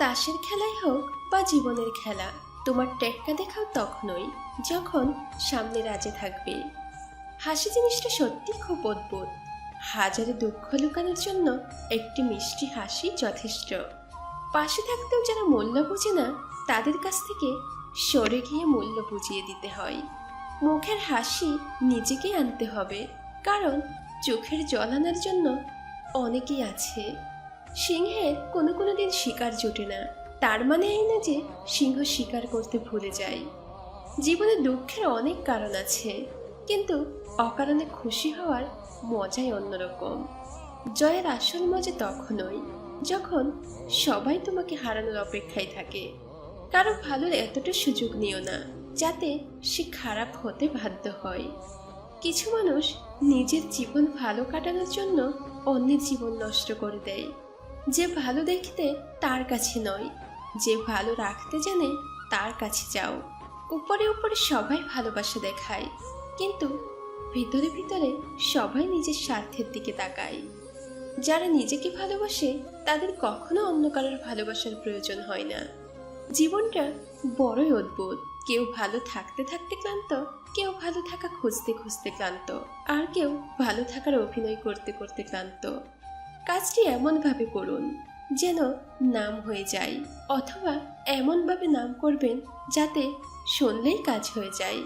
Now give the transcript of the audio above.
তাসের খেলাই হোক বা জীবনের খেলা, তোমার টেক্কা দেখাও তখনই যখন সামনে রাজে থাকবে। হাসি জিনিসটা সত্যি খুব অদ্ভুত। হাজারে দুঃখ লুকানোর জন্য একটি মিষ্টি হাসি যথেষ্ট। পাশে থাকতেও যারা মূল্য বোঝে না, তাদের কাছ থেকে সরে গিয়ে মূল্য বুঝিয়ে দিতে হয়। মুখের হাসি নিজেকেই আনতে হবে, কারণ চোখের জল আনার জন্য অনেকেই আছে। সিংহের কোনো দিন শিকার জোটে না, তার মানে এই না যে সিংহ শিকার করতে ভুলে যায়। জীবনে দুঃখের অনেক কারণ আছে, কিন্তু অকারণে খুশি হওয়ার মজাই অন্যরকম। জয়ের আসল মজা তখনই যখন সবাই তোমাকে হারানোর অপেক্ষায় থাকে। কারো ভালোর এতটা সুযোগ নিও না যাতে সে খারাপ হতে বাধ্য হয়। কিছু মানুষ নিজের জীবন ভালো কাটানোর জন্য অন্যের জীবন নষ্ট করে দেয়। যে ভালো দেখতে তার কাছে নয়, যে ভালো রাখতে জানে তার কাছে যাও। উপরে উপরে সবাই ভালোবাসা দেখায়, কিন্তু ভিতরে ভিতরে সবাই নিজের স্বার্থের দিকে তাকায়। যারা নিজেকে ভালোবাসে তাদের কখনো অন্য কারোর ভালোবাসার প্রয়োজন হয় না। জীবনটা বড়ই অদ্ভুত। কেউ ভালো থাকতে থাকতে ক্লান্ত, কেউ ভালো থাকা খুঁজতে খুঁজতে ক্লান্ত, আর কেউ ভালো থাকার অভিনয় করতে করতে ক্লান্ত। কাজটি এমনভাবে করুন যেন নাম হয়ে যায়, অথবা এমনভাবে নাম করবেন যাতে শুনলেই কাজ হয়ে যায়।